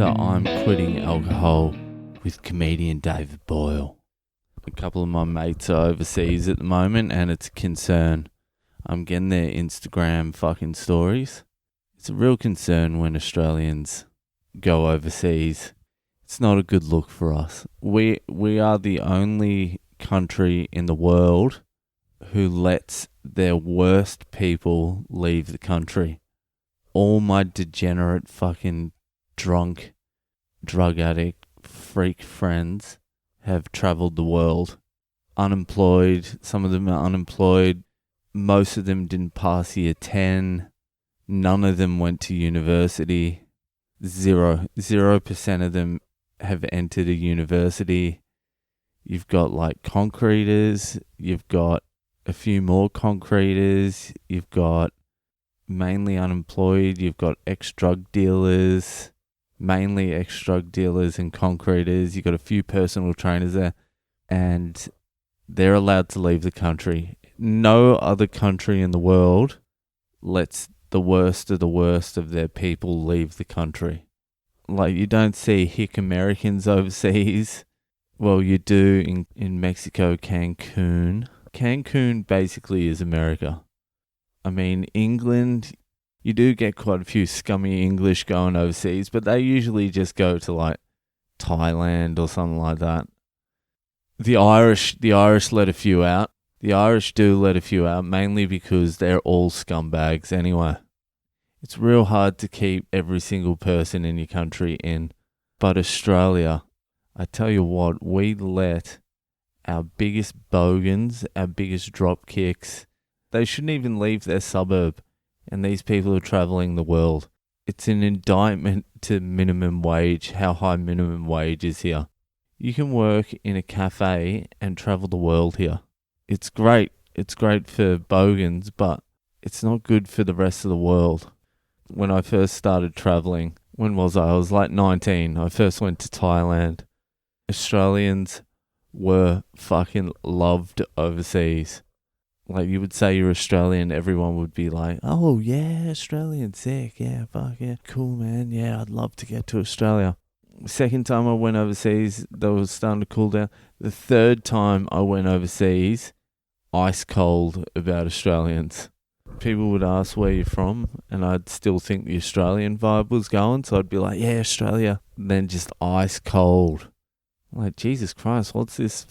to I'm Quitting Alcohol with comedian David Boyle. A couple of my mates are overseas at the moment and it's a concern. I'm getting their Instagram fucking stories. It's a real concern when Australians go overseas. It's not a good look for us. We are the only country in the world who lets their worst people leave the country. All my degenerate fucking drunk, drug addict, freak friends have travelled the world. Unemployed, some of them are unemployed. Most of them didn't pass year 10. None of them went to university. 0% of them have entered a university. You've got like concreters, you've got a few more concreters, you've got mainly unemployed, you've got ex-drug dealers, mainly ex-drug dealers and concreters, you've got a few personal trainers there, and they're allowed to leave the country. No other country in the world lets the worst of their people leave the country. Like, you don't see hick Americans overseas. Well, you do in Mexico, Cancun. Cancun basically is America. I mean, England, you do get quite a few scummy English going overseas, but they usually just go to like Thailand or something like that. The Irish let a few out. The Irish do let a few out, mainly because they're all scumbags anyway. It's real hard to keep every single person in your country in. But Australia, I tell you what, we let our biggest bogans, our biggest drop kicks, they shouldn't even leave their suburb, and these people are travelling the world. It's an indictment to minimum wage, how high minimum wage is here. You can work in a cafe and travel the world here. It's great. It's great for bogans, but it's not good for the rest of the world. When I first started travelling, when was I? I was like 19. I first went to Thailand. Australians were fucking loved overseas. Like, you would say you're Australian, everyone would be like, oh yeah, Australian, sick, yeah, fuck yeah, cool man, yeah, I'd love to get to Australia. Second time I went overseas, they were starting to cool down. The third time I went overseas, ice cold about Australians. People would ask where you're from, and I'd still think the Australian vibe was going, so I'd be like, yeah, Australia. And then just ice cold. Like, Jesus Christ, what's this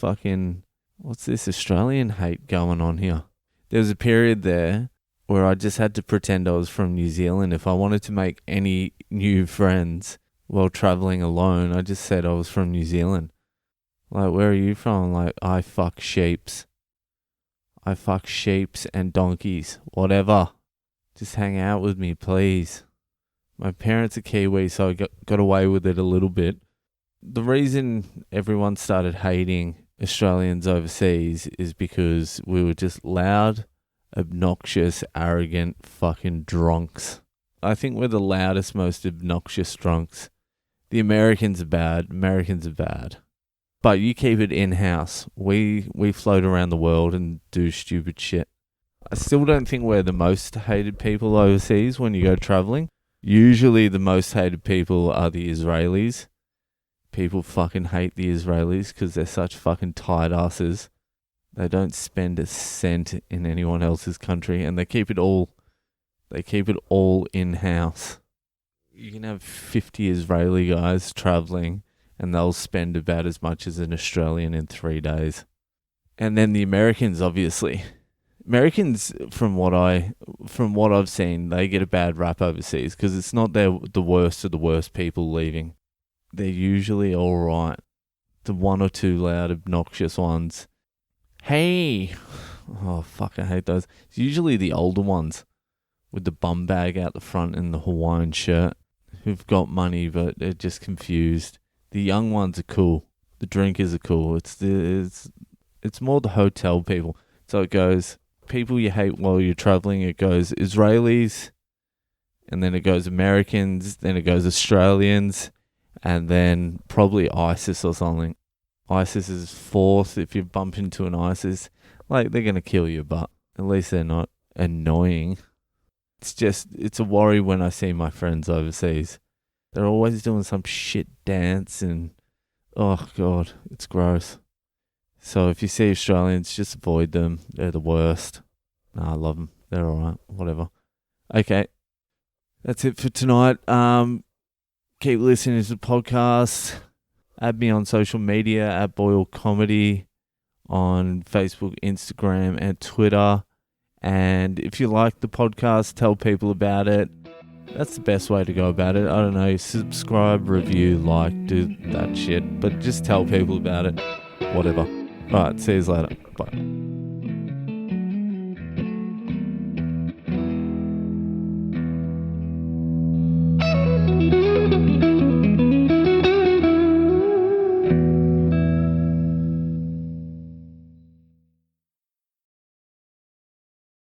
Australian hate going on here? There was a period there where I just had to pretend I was from New Zealand. If I wanted to make any new friends while travelling alone, I just said I was from New Zealand. Like, where are you from? Like, I fuck sheeps. I fuck sheeps and donkeys. Whatever. Just hang out with me, please. My parents are Kiwi, so I got away with it a little bit. The reason everyone started hating Australians overseas is because we were just loud, obnoxious, arrogant fucking drunks. I think we're the loudest, most obnoxious drunks. The Americans are bad. But you keep it in-house. We float around the world and do stupid shit. I still don't think we're the most hated people overseas when you go travelling. Usually the most hated people are the Israelis. People fucking hate the Israelis because they're such fucking tight asses. They don't spend a cent in anyone else's country, and they keep it all in-house. You can have 50 Israeli guys travelling, and they'll spend about as much as an Australian in 3 days. And then the Americans, obviously. Americans, from what I've seen, they get a bad rap overseas because it's not the worst of the worst people leaving. They're usually all right. The one or two loud, obnoxious ones. Hey! Oh, fuck, I hate those. It's usually the older ones with the bum bag out the front and the Hawaiian shirt who've got money but they're just confused. The young ones are cool. The drinkers are cool. It's more the hotel people. So it goes, people you hate while you're traveling, it goes Israelis, and then it goes Americans, then it goes Australians, and then probably ISIS or something. ISIS is fourth if you bump into an ISIS. Like, they're going to kill you, but at least they're not annoying. It's a worry when I see my friends overseas. They're always doing some shit dance and, oh God, it's gross. So if you see Australians, just avoid them. They're the worst. Nah, I love them. They're alright. Whatever. Okay. That's it for tonight. Keep listening to the podcast. Add me on social media at Boyle Comedy on Facebook, Instagram, and Twitter. And if you like the podcast, tell people about it. That's the best way to go about it. I don't know, subscribe, review, like, do that shit. But just tell people about it. Whatever. Alright, see you later. Bye.